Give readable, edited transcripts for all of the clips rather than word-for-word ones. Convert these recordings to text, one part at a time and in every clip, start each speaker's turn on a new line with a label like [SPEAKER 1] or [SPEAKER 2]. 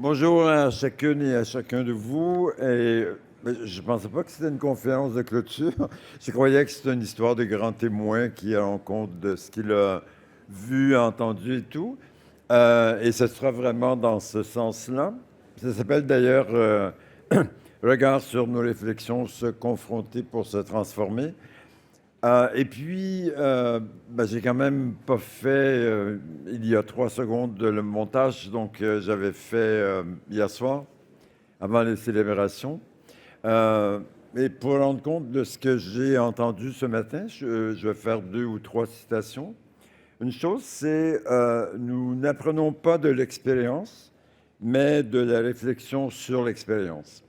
[SPEAKER 1] Bonjour à chacune et à chacun de vous. Je ne pensais pas que c'était une conférence de clôture. Je croyais que c'était une histoire de grand témoin qui rend compte de ce qu'il a vu, entendu et tout. Et ce sera vraiment dans ce sens-là. Ça s'appelle d'ailleurs Regard sur nos réflexions, se confronter pour se transformer. J'ai quand même pas fait, il y a 3 secondes, le montage, donc j'avais fait hier soir, avant les célébrations. Euh, et pour rendre compte de ce que j'ai entendu ce matin, je vais faire 2 ou 3 citations. Une chose, c'est nous n'apprenons pas de l'expérience, mais de la réflexion sur l'expérience.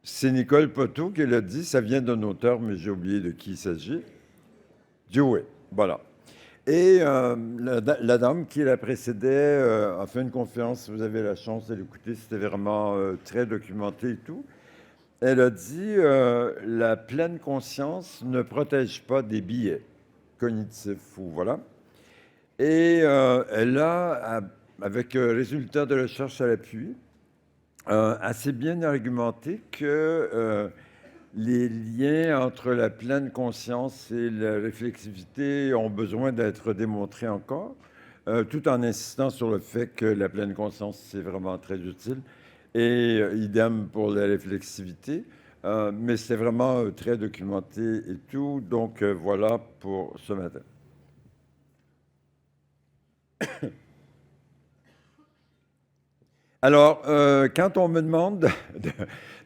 [SPEAKER 1] C'est Nicole Poteau qui l'a dit, ça vient d'un auteur, mais j'ai oublié de qui il s'agit. Dewey, voilà. Et la dame qui la précédait a fait une conférence, si vous avez la chance de l'écouter, c'était vraiment très documenté et tout. Elle a dit la pleine conscience ne protège pas des biais cognitifs ou voilà. Et elle a, avec résultats de recherche à l'appui, assez bien argumenté que les liens entre la pleine conscience et la réflexivité ont besoin d'être démontrés encore, tout en insistant sur le fait que la pleine conscience, c'est vraiment très utile, et idem pour la réflexivité. Mais c'est vraiment très documenté et tout, donc voilà pour ce matin. Alors, quand on me demande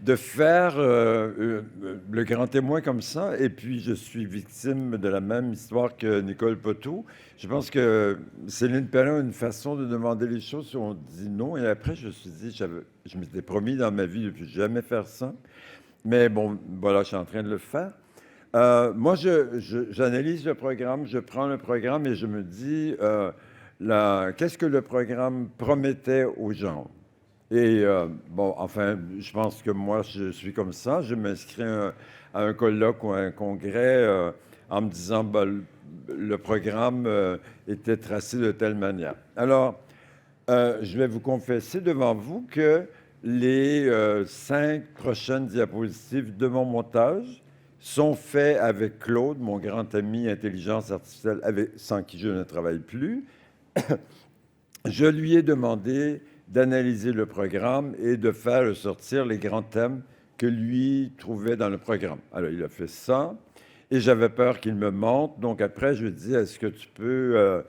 [SPEAKER 1] de faire le grand témoin comme ça, et puis je suis victime de la même histoire que Nicole Poteau, je pense que Céline Perrin a une façon de demander les choses où on dit non, et après je me suis dit, je m'étais promis dans ma vie de plus jamais faire ça, mais bon, voilà, je suis en train de le faire. Moi, j'analyse le programme, je prends le programme et je me dis, qu'est-ce que le programme promettait aux gens? Et bon, enfin, je pense que moi, je suis comme ça. Je m'inscris à un colloque ou à un congrès en me disant, ben, le programme était tracé de telle manière. Alors, je vais vous confesser devant vous que les 5 prochaines diapositives de mon montage sont faits avec Claude, mon grand ami intelligence artificielle, sans qui je ne travaille plus. Je lui ai demandé d'analyser le programme et de faire ressortir les grands thèmes que lui trouvait dans le programme. Alors, il a fait ça et j'avais peur qu'il me mente. Donc, après, je lui ai dit, est-ce que tu peux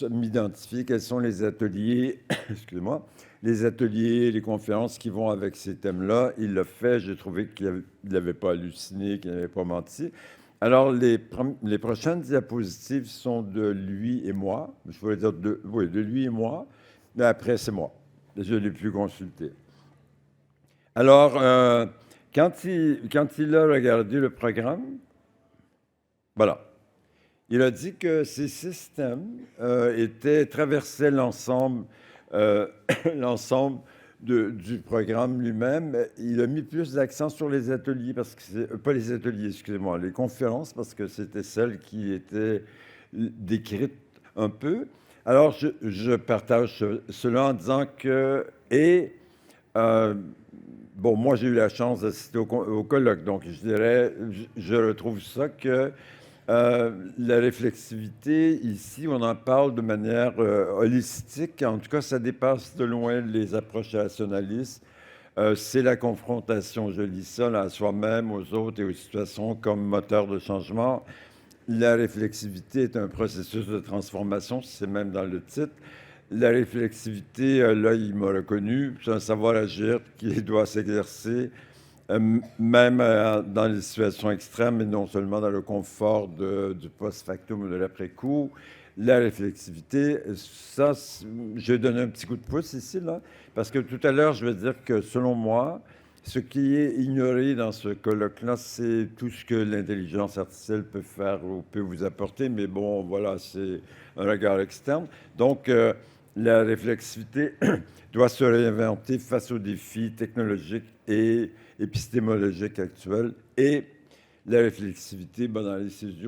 [SPEAKER 1] m'identifier quels sont les ateliers, excusez-moi, les ateliers, les conférences qui vont avec ces thèmes-là? Il l'a fait. J'ai trouvé qu'il n'avait pas halluciné, qu'il n'avait pas menti. Alors, les prochaines diapositives sont de lui et moi. Je voulais dire de lui et moi, mais après, c'est moi. Je ne l'ai plus consulté. Alors, quand il a regardé le programme, voilà, il a dit que ces systèmes traversaient l'ensemble l'ensemble du programme lui-même. Il a mis plus d'accent sur les ateliers, parce que pas les ateliers, excusez-moi, les conférences, parce que c'était celles qui étaient décrites un peu. Alors, je partage cela en disant que, euh, bon, moi j'ai eu la chance d'assister au colloque, donc je dirais, je retrouve ça que la réflexivité, ici, on en parle de manière holistique. En tout cas, ça dépasse de loin les approches rationalistes. C'est la confrontation, je lis ça, là, à soi-même, aux autres et aux situations comme moteur de changement. La réflexivité est un processus de transformation, c'est même dans le titre. La réflexivité, là, il m'a reconnu, c'est un savoir-agir qui doit s'exercer même dans les situations extrêmes, et non seulement dans le confort du post-factum ou de l'après-coup. La réflexivité, ça, je donne un petit coup de pouce ici, là, parce que tout à l'heure, je vais dire que selon moi, ce qui est ignoré dans ce colloque-là, c'est tout ce que l'intelligence artificielle peut faire ou peut vous apporter, mais bon, voilà, c'est un regard externe. Donc, la réflexivité doit se réinventer face aux défis technologiques et épistémologiques actuels. Et La réflexivité, ben, dans les CESU,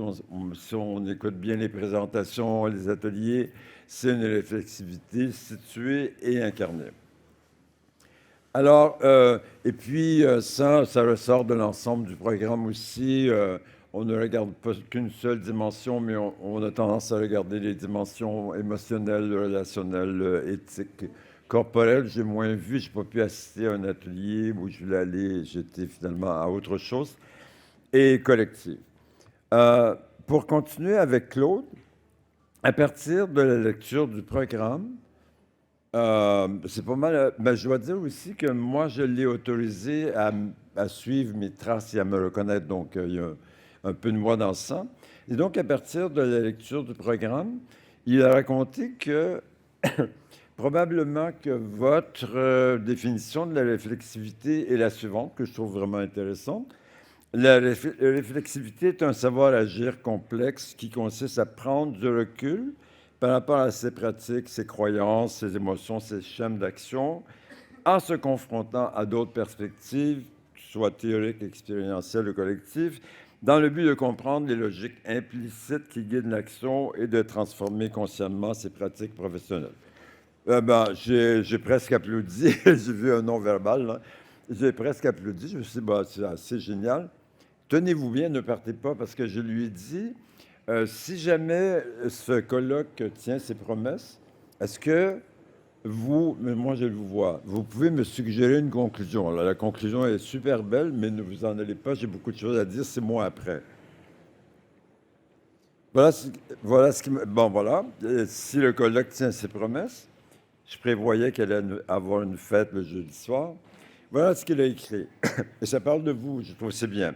[SPEAKER 1] si on écoute bien les présentations, les ateliers, c'est une réflexivité située et incarnée. Alors, et puis ça ressort de l'ensemble du programme aussi. On ne regarde pas qu'une seule dimension, mais on a tendance à regarder les dimensions émotionnelles, relationnelles, éthiques, corporelles. J'ai moins vu, je n'ai pas pu assister à un atelier où je voulais aller, j'étais finalement à autre chose, et collective. Pour continuer avec Claude, à partir de la lecture du programme, c'est pas mal. Mais je dois dire aussi que moi, je l'ai autorisé à suivre mes traces et à me reconnaître. Donc, il y a un peu de moi dans le sang. Et donc, à partir de la lecture du programme, il a raconté que probablement que votre définition de la réflexivité est la suivante, que je trouve vraiment intéressante. La réflexivité est un savoir agir complexe qui consiste à prendre du recul par rapport à ses pratiques, ses croyances, ses émotions, ses schèmes d'action, en se confrontant à d'autres perspectives, soit théoriques, expérientielles ou collectives, dans le but de comprendre les logiques implicites qui guident l'action et de transformer consciemment ses pratiques professionnelles. J'ai presque applaudi, j'ai vu un non-verbal, là. J'ai presque applaudi, je me suis dit, bah, c'est assez génial. Tenez-vous bien, ne partez pas, parce que je lui ai dit, si jamais ce colloque tient ses promesses, est-ce que vous, mais moi je le vois, vous pouvez me suggérer une conclusion. Alors, la conclusion est super belle, mais ne vous en allez pas, j'ai beaucoup de choses à dire, c'est moi après. Voilà ce qui me... Bon, voilà. Si le colloque tient ses promesses, je prévoyais qu'elle allait avoir une fête le jeudi soir. Voilà ce qu'il a écrit. Et ça parle de vous, je trouve que c'est bien.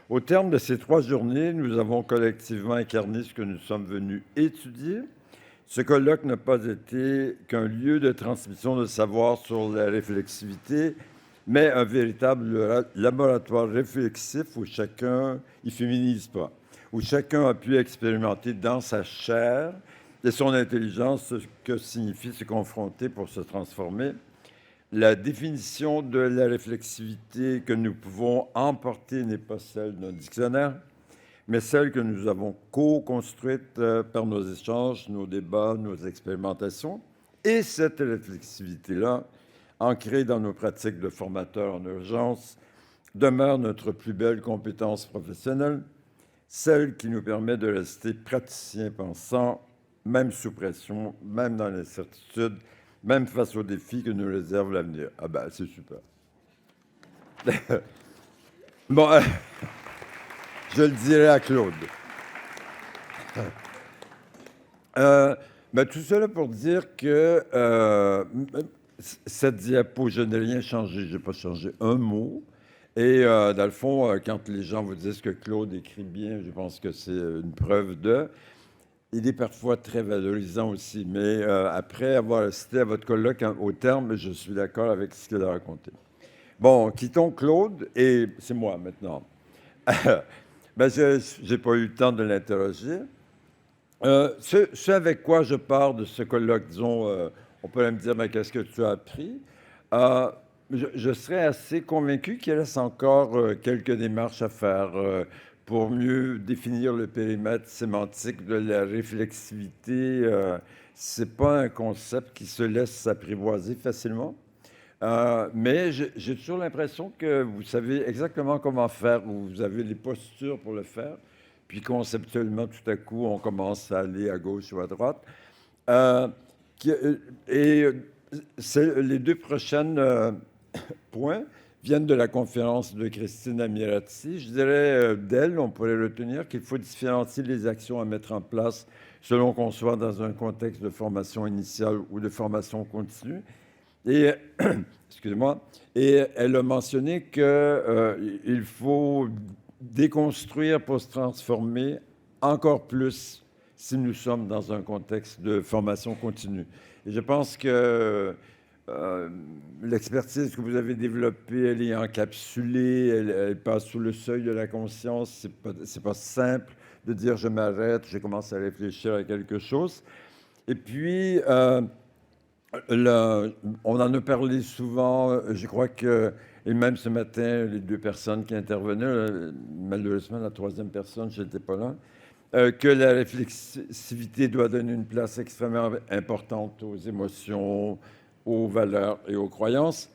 [SPEAKER 1] Au terme de ces 3 journées, nous avons collectivement incarné ce que nous sommes venus étudier. Ce colloque n'a pas été qu'un lieu de transmission de savoir sur la réflexivité, mais un véritable laboratoire réflexif où chacun, il féminise pas, où chacun a pu expérimenter dans sa chair et son intelligence ce que signifie se confronter pour se transformer. La définition de la réflexivité que nous pouvons emporter n'est pas celle d'un dictionnaire, mais celle que nous avons co-construite par nos échanges, nos débats, nos expérimentations. Et cette réflexivité-là, ancrée dans nos pratiques de formateurs en urgence, demeure notre plus belle compétence professionnelle, celle qui nous permet de rester praticiens pensants, même sous pression, même dans l'incertitude, même face aux défis que nous réserve l'avenir. Ah ben, c'est super. Bon, je le dirai à Claude. Tout cela pour dire que cette diapo, je n'ai rien changé, je n'ai pas changé un mot. Et dans le fond, quand les gens vous disent que Claude écrit bien, je pense que c'est une preuve de... Il est parfois très valorisant aussi, mais après avoir assisté à votre colloque au terme, je suis d'accord avec ce qu'il a raconté. Bon, quittons Claude, et c'est moi maintenant. Je n'ai pas eu le temps de l'interroger. Ce avec quoi je pars de ce colloque, disons, on peut me dire, mais qu'est-ce que tu as appris? Je serais assez convaincu qu'il reste encore quelques démarches à faire pour mieux définir le périmètre sémantique de la réflexivité. Ce n'est pas un concept qui se laisse s'apprivoiser facilement. Mais j'ai toujours l'impression que vous savez exactement comment faire, vous avez les postures pour le faire, puis conceptuellement, tout à coup, on commence à aller à gauche ou à droite. Les 2 prochaines points viennent de la conférence de Christine Amirati. Je dirais d'elle, on pourrait retenir qu'il faut différencier les actions à mettre en place selon qu'on soit dans un contexte de formation initiale ou de formation continue. Et, excusez-moi, et elle a mentionné qu'il faut déconstruire pour se transformer encore plus si nous sommes dans un contexte de formation continue. Et je pense que l'expertise que vous avez développée, elle est encapsulée, elle passe sous le seuil de la conscience. C'est pas simple de dire je m'arrête, je commence à réfléchir à quelque chose. Et puis, on en a parlé souvent, je crois que Et même ce matin, les deux personnes qui intervenaient, malheureusement, la troisième personne, je n'étais pas là, que la réflexivité doit donner une place extrêmement importante aux émotions, aux valeurs et aux croyances,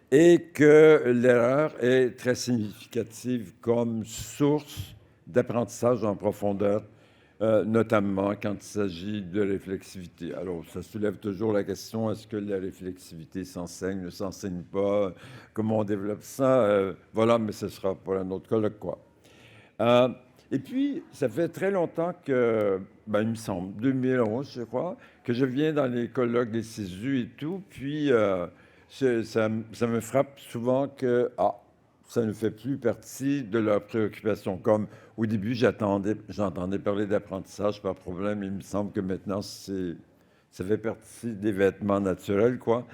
[SPEAKER 1] et que l'erreur est très significative comme source d'apprentissage en profondeur, notamment quand il s'agit de réflexivité. Alors, ça soulève toujours la question, est-ce que la réflexivité s'enseigne, ne s'enseigne pas, comment on développe ça? Voilà, mais ce sera pour un autre colloque, quoi. Et puis, ça fait très longtemps que, il me semble, 2011, je crois, que je viens dans les colloques des CESU et tout, puis ça me frappe souvent que ça ne fait plus partie de leurs préoccupations. Comme au début, j'entendais parler d'apprentissage par problème, il me semble que maintenant, ça fait partie des vêtements naturels, quoi.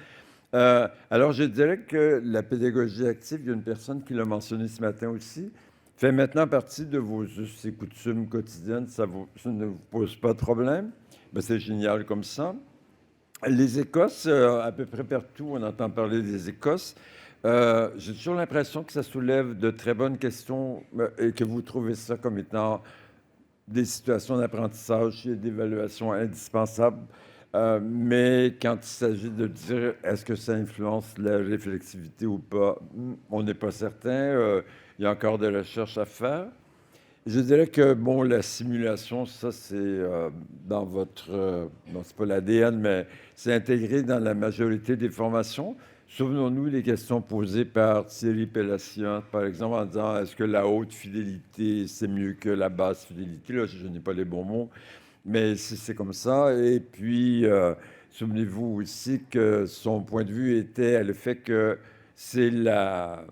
[SPEAKER 1] Alors, je dirais que la pédagogie active, il y a une personne qui l'a mentionné ce matin aussi, fait maintenant partie de vos us et coutumes quotidiennes. Ça ne vous pose pas de problème. Ben, c'est génial comme ça. Les Écosses, à peu près partout, on entend parler des Écosses. J'ai toujours l'impression que ça soulève de très bonnes questions et que vous trouvez ça comme étant des situations d'apprentissage et d'évaluation indispensables. Mais quand il s'agit de dire est-ce que ça influence la réflexivité ou pas, on n'est pas certain. Il y a encore des recherches à faire. Je dirais que, bon, la simulation, ça, c'est dans votre... non, c'est pas l'ADN, mais c'est intégré dans la majorité des formations. Souvenons-nous des questions posées par Thierry Pélassian, par exemple, en disant est-ce que la haute fidélité, c'est mieux que la basse fidélité? Là, je n'ai pas les bons mots, mais c'est comme ça. Et puis, souvenez-vous aussi que son point de vue était le fait que c'est la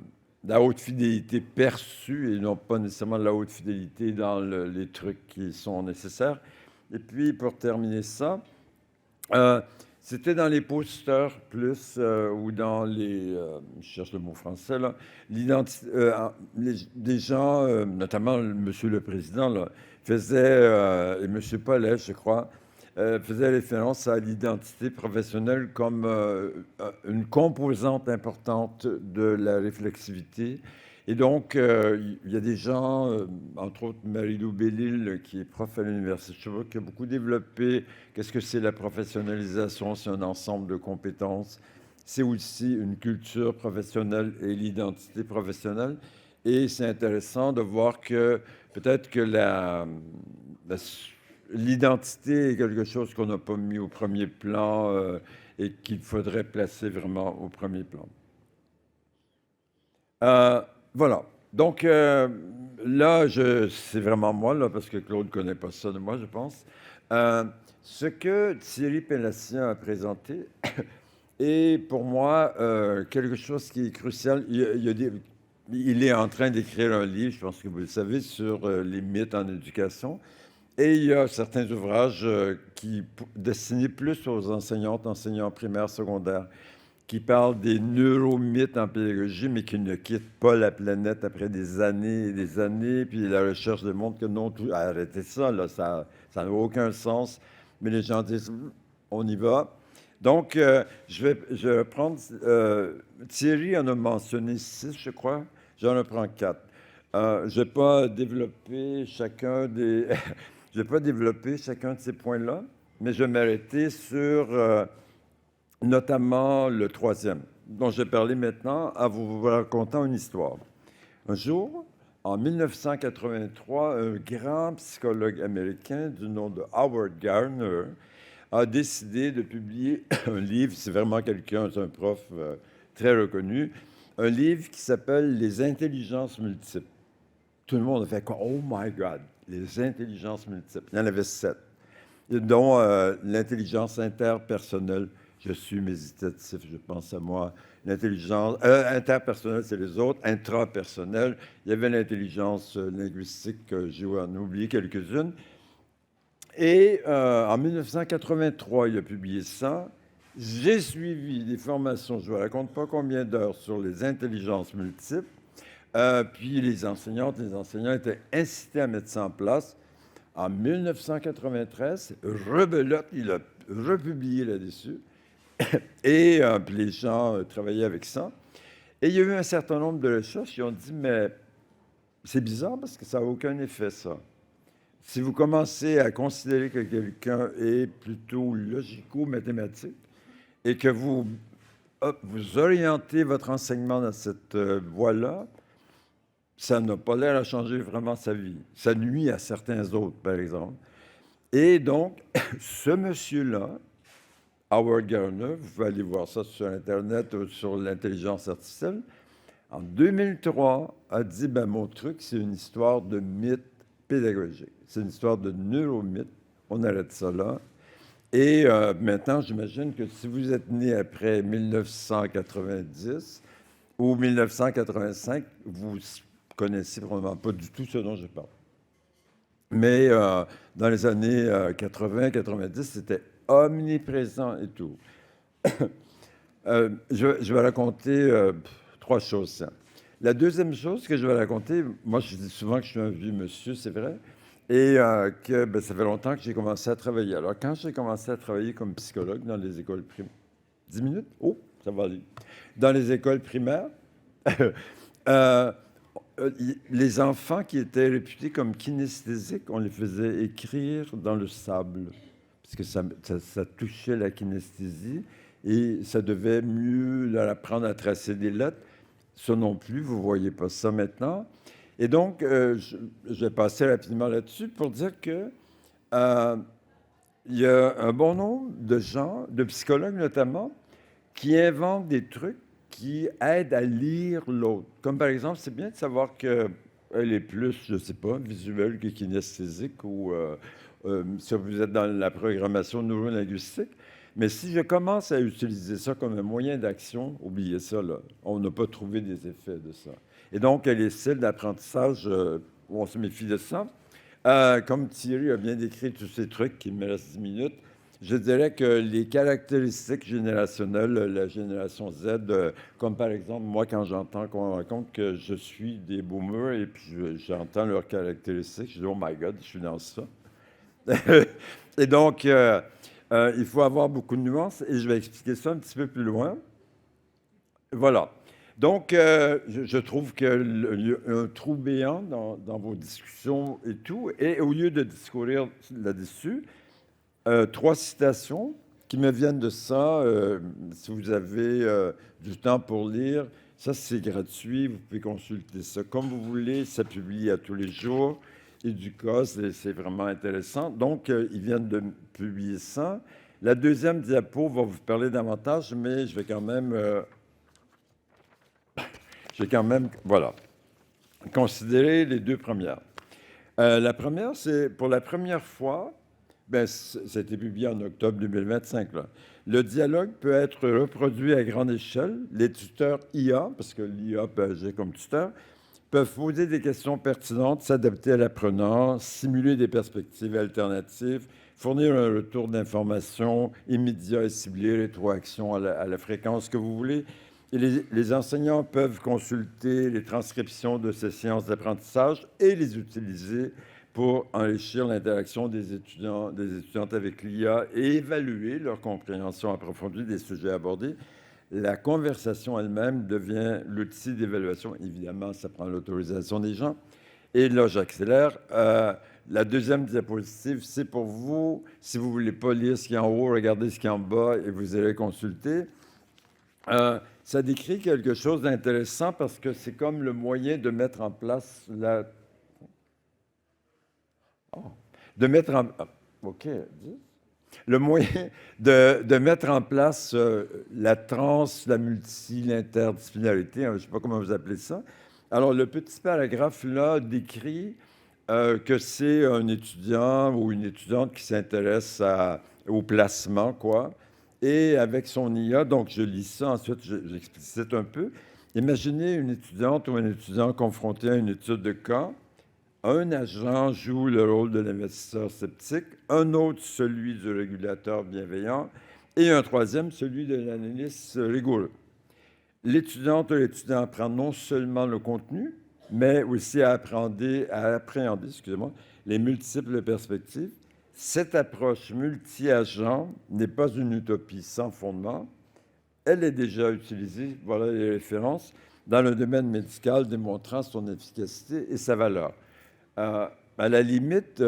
[SPEAKER 1] haute fidélité perçue et non pas nécessairement la haute fidélité dans les trucs qui sont nécessaires. Et puis, pour terminer ça, c'était dans les posters plus ou dans les... je cherche le mot français, là. Des gens, notamment Monsieur le Président, là, et Monsieur Paulet, je crois, faisait référence à l'identité professionnelle comme une composante importante de la réflexivité. Et donc, il y a des gens, entre autres Marie-Lou Bellil, qui est prof à l'Université de Sherbrooke, qui a beaucoup développé qu'est-ce que c'est la professionnalisation. C'est un ensemble de compétences. C'est aussi une culture professionnelle et l'identité professionnelle. Et c'est intéressant de voir que peut-être que l'identité est quelque chose qu'on n'a pas mis au premier plan et qu'il faudrait placer vraiment au premier plan. Voilà. Donc là, c'est vraiment moi, là, parce que Claude ne connaît pas ça de moi, je pense. Ce que Thierry Pélassian a présenté est pour moi quelque chose qui est crucial. Il est en train d'écrire un livre, je pense que vous le savez, sur les mythes en éducation. Et il y a certains ouvrages destinés plus aux enseignants primaires, secondaires, qui parlent des neuromythes en pédagogie, mais qui ne quittent pas la planète après des années et des années. Puis la recherche démontre que non, arrêtez ça, là, ça n'a aucun sens. Mais les gens disent, on y va. Donc, je vais prendre... Thierry en a mentionné 6, je crois. J'en reprends 4. Je ne vais pas développer chacun des... Je ne vais pas développer chacun de ces points-là, mais je vais m'arrêter sur notamment le troisième, dont je vais parler maintenant en vous racontant une histoire. Un jour, en 1983, un grand psychologue américain du nom de Howard Gardner a décidé de publier un livre, c'est vraiment quelqu'un, c'est un prof très reconnu, un livre qui s'appelle « Les intelligences multiples ». Tout le monde a fait « Oh my God !» Les intelligences multiples. Il y en avait 7, dont l'intelligence interpersonnelle. Je suis méditatif, je pense à moi. L'intelligence interpersonnelle, c'est les autres. Intrapersonnelle, il y avait l'intelligence linguistique, j'ai oublié quelques-unes. Et en 1983, il a publié ça. J'ai suivi des formations, je ne vous raconte pas combien d'heures, sur les intelligences multiples. Puis les enseignants étaient incités à mettre ça en place. En 1993, rebelote, il a republié là-dessus. Et puis les gens travaillaient avec ça. Et il y a eu un certain nombre de recherches qui ont dit, mais c'est bizarre parce que ça n'a aucun effet, ça. Si vous commencez à considérer que quelqu'un est plutôt logico-mathématique et que vous orientez votre enseignement dans cette voie-là, ça n'a pas l'air à changer vraiment sa vie. Ça nuit à certains autres, par exemple. Et donc, ce monsieur-là, Howard Gardner, vous pouvez aller voir ça sur Internet ou sur l'intelligence artificielle, en 2003, a dit, ben, mon truc, c'est une histoire de mythe pédagogique. C'est une histoire de neuromythe. On arrête ça là. Et maintenant, j'imagine que si vous êtes né après 1990 ou 1985, vous connaissez probablement pas du tout ce dont je parle. Mais dans les années 80-90, c'était omniprésent et tout. Je vais raconter 3 choses. Ça. La deuxième chose que je vais raconter, moi je dis souvent que je suis un vieux monsieur, c'est vrai, et que ben, ça fait longtemps que j'ai commencé à travailler. Alors quand j'ai commencé à travailler comme psychologue dans les écoles primaires, 10 minutes? Oh, ça va aller. Dans les écoles primaires, euh, les enfants qui étaient réputés comme kinesthésiques, on les faisait écrire dans le sable, parce que ça touchait la kinesthésie et ça devait mieux leur apprendre à tracer des lettres. Ça non plus, vous ne voyez pas ça maintenant. Et donc, je vais passer rapidement là-dessus pour dire que il y a un bon nombre de gens, de psychologues notamment, qui inventent des trucs qui aident à lire l'autre. Comme par exemple, c'est bien de savoir qu'elle est plus, je ne sais pas, visuelle que kinesthésique ou si vous êtes dans la programmation neurolinguistique. Mais si je commence à utiliser ça comme un moyen d'action, oubliez ça, là. On n'a pas trouvé des effets de ça. Et donc, les styles d'apprentissage, on se méfie de ça. Comme Thierry a bien décrit tous ces trucs, qui me reste 10 minutes, je dirais que les caractéristiques générationnelles, la génération Z, comme par exemple, moi, quand j'entends qu'on raconte que je suis des boomers et puis j'entends leurs caractéristiques, je dis, oh my God, je suis dans ça. Et donc, il faut avoir beaucoup de nuances et je vais expliquer ça un petit peu plus loin. Voilà. Donc, je trouve qu'il y a un trou béant dans vos discussions et tout. Et au lieu de discourir là-dessus, 3 citations qui me viennent de ça. Si vous avez du temps pour lire, ça c'est gratuit. Vous pouvez consulter ça comme vous voulez. Ça publie à tous les jours. Et du cas, c'est vraiment intéressant. Donc, ils viennent de publier ça. La deuxième diapo va vous parler davantage, mais je vais quand même voilà, considérer les 2 premières. La première, c'est pour la première fois, ben, ça a été publié en octobre 2025, là. Le dialogue peut être reproduit à grande échelle. Les tuteurs IA, parce que l'IA peut agir comme tuteur, peuvent poser des questions pertinentes, s'adapter à l'apprenant, simuler des perspectives alternatives, fournir un retour d'information immédiat et ciblé, rétroaction à la fréquence que vous voulez. Et les enseignants peuvent consulter les transcriptions de ces séances d'apprentissage et les utiliser pour enrichir l'interaction des étudiants, des étudiantes avec l'IA et évaluer leur compréhension approfondie des sujets abordés. La conversation elle-même devient l'outil d'évaluation. Évidemment, ça prend l'autorisation des gens. Et là, j'accélère. La deuxième diapositive, c'est pour vous. Si vous ne voulez pas lire ce qui est en haut, regardez ce qui est en bas et vous allez consulter. Ça décrit quelque chose d'intéressant parce que c'est comme le moyen de mettre en place OK. Le moyen de mettre en place la la l'interdisciplinarité, hein, je ne sais pas comment vous appelez ça. Alors, le petit paragraphe là décrit que c'est un étudiant ou une étudiante qui s'intéresse au placement, quoi. Et avec son IA, donc je lis ça, ensuite j'explicite un peu. Imaginez une étudiante ou un étudiant confronté à une étude de cas. Un agent joue le rôle de l'investisseur sceptique, un autre celui du régulateur bienveillant et un troisième celui de l'analyste rigoureux. L'étudiante ou l'étudiant apprend non seulement le contenu, mais aussi à appréhender les multiples perspectives. Cette approche multi-agent n'est pas une utopie sans fondement. elle est déjà utilisée, voilà les références, dans le domaine médical, démontrant son efficacité et sa valeur. À la limite,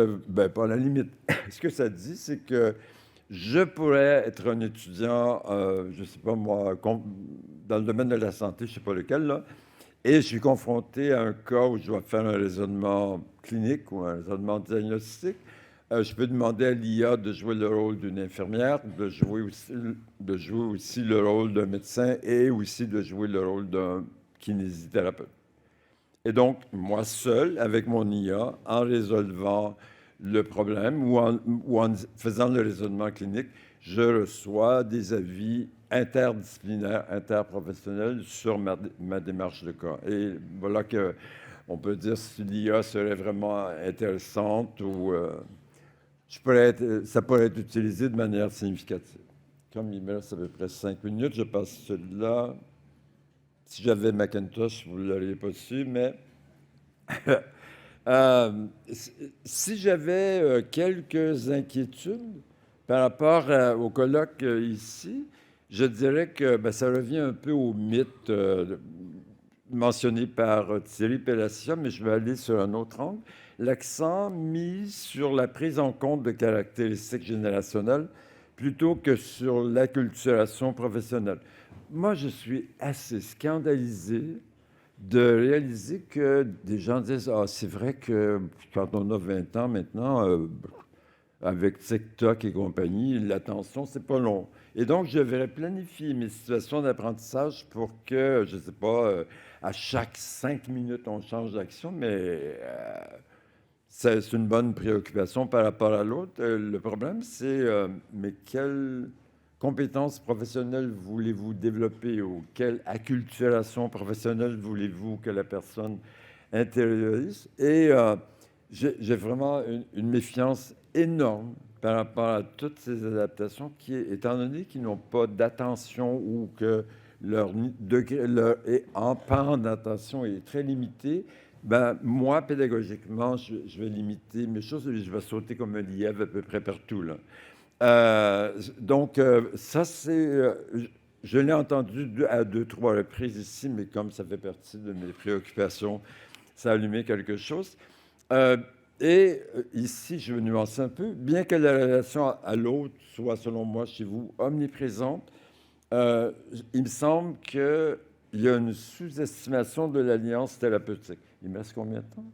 [SPEAKER 1] pas à la limite, ce que ça dit, c'est que je pourrais être un étudiant, je ne sais pas moi, dans le domaine de la santé, je ne sais pas lequel, là, et je suis confronté à un cas où je dois faire un raisonnement clinique ou un raisonnement diagnostique. Je peux demander à l'IA de jouer le rôle d'une infirmière, de jouer aussi le rôle d'un médecin et aussi de jouer le rôle d'un kinésithérapeute. Et donc, moi seul, avec mon IA, en résolvant le problème ou en faisant le raisonnement clinique, je reçois des avis interdisciplinaires, interprofessionnels sur ma démarche de cas. Et voilà que on peut dire si l'IA serait vraiment intéressante ou ça pourrait être utilisé de manière significative. Comme il me reste à peu près 5 minutes, je passe celui-là. Si j'avais Macintosh, vous ne l'auriez pas su, mais si j'avais quelques inquiétudes par rapport au colloque ici, je dirais que ça revient un peu au mythe mentionné par Thierry Pellassia, mais je vais aller sur un autre angle. L'accent mis sur la prise en compte de caractéristiques générationnelles plutôt que sur l'acculturation professionnelle. Moi, je suis assez scandalisé de réaliser que des gens disent « Ah, c'est vrai que quand on a 20 ans maintenant, avec TikTok et compagnie, l'attention, c'est pas long. » Et donc, je devrais planifier mes situations d'apprentissage pour que, je ne sais pas, à chaque 5 minutes, on change d'action, mais c'est une bonne préoccupation par rapport à l'autre. Le problème, c'est, mais quelles compétences professionnelles voulez-vous développer ou quelle acculturation professionnelle voulez-vous que la personne intériorise? Et j'ai vraiment une méfiance énorme par rapport à toutes ces adaptations qui, étant donné qu'ils n'ont pas d'attention ou que leur degré, leur empan d'attention est très limité, moi, pédagogiquement, je vais limiter mes choses et je vais sauter comme un lièvre à peu près partout, là. Donc, ça, je l'ai entendu à 2, 3 reprises ici, mais comme ça fait partie de mes préoccupations, ça a allumé quelque chose. Ici, je vais nuancer un peu, bien que la relation à l'autre soit, selon moi, chez vous, omniprésente, il me semble qu'il y a une sous-estimation de l'alliance thérapeutique. Il me reste combien de temps?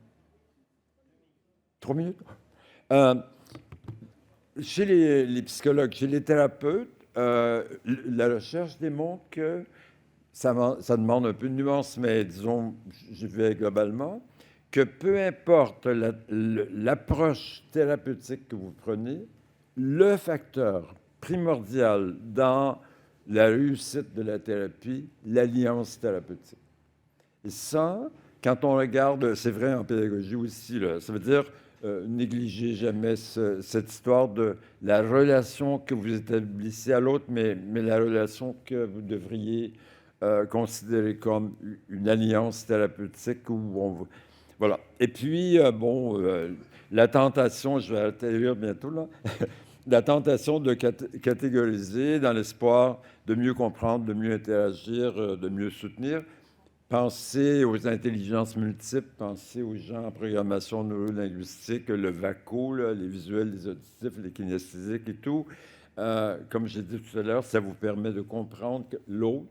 [SPEAKER 1] 3 minutes? Chez les psychologues, chez les thérapeutes, la recherche démontre que ça demande un peu de nuance, mais disons, je vais globalement, que peu importe l'approche thérapeutique que vous prenez, le facteur primordial dans la réussite de la thérapie, l'alliance thérapeutique. Et ça, quand on regarde, c'est vrai en pédagogie aussi, là, ça veut dire négligez jamais cette histoire de la relation que vous établissez à l'autre, mais la relation que vous devriez considérer comme une alliance thérapeutique où voilà. Et puis, la tentation, je vais atterrir bientôt là, la tentation de catégoriser dans l'espoir de mieux comprendre, de mieux interagir, de mieux soutenir. Pensez aux intelligences multiples, pensez aux gens en programmation neurolinguistique, le VACO, là, les visuels, les auditifs, les kinesthésiques et tout. Comme j'ai dit tout à l'heure, ça vous permet de comprendre l'autre,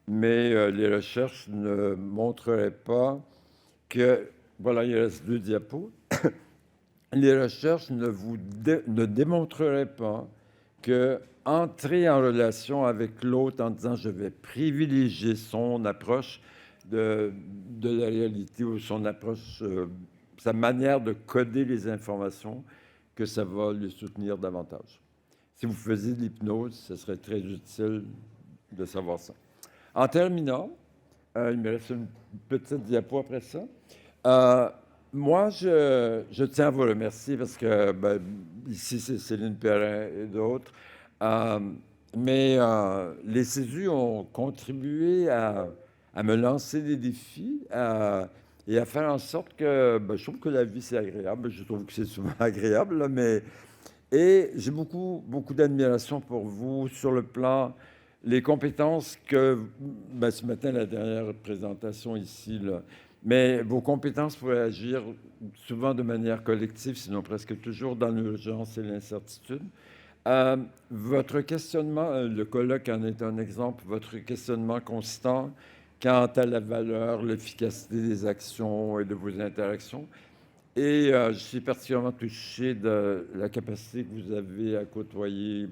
[SPEAKER 1] mais les recherches ne montreraient pas que... Voilà, il reste 2 diapos. Les recherches ne démontreraient pas que entrer en relation avec l'autre en disant je vais privilégier son approche de la réalité ou son approche, sa manière de coder les informations, que ça va le soutenir davantage. Si vous faisiez de l'hypnose, ce serait très utile de savoir ça. En terminant, il me reste une petite diapo après ça. Moi, je tiens à vous remercier parce que ici, c'est Céline Perrin et d'autres. Mais les CESU ont contribué à me lancer des défis et à faire en sorte que je trouve que la vie, c'est agréable. Je trouve que c'est souvent agréable, là, mais... Et j'ai beaucoup, beaucoup d'admiration pour vous sur le plan les compétences que, ben, ce matin, la dernière présentation ici, là, mais vos compétences pour agir souvent de manière collective, sinon presque toujours dans l'urgence et l'incertitude. Votre questionnement, le colloque en est un exemple, votre questionnement constant quant à la valeur, l'efficacité des actions et de vos interactions. Et je suis particulièrement touché de la capacité que vous avez à côtoyer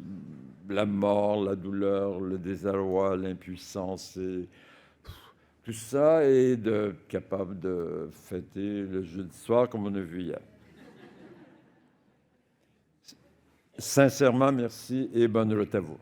[SPEAKER 1] la mort, la douleur, le désarroi, l'impuissance et tout ça, et de capable de fêter le jeudi soir comme on a vu hier. Sincèrement, merci et bonne route à vous.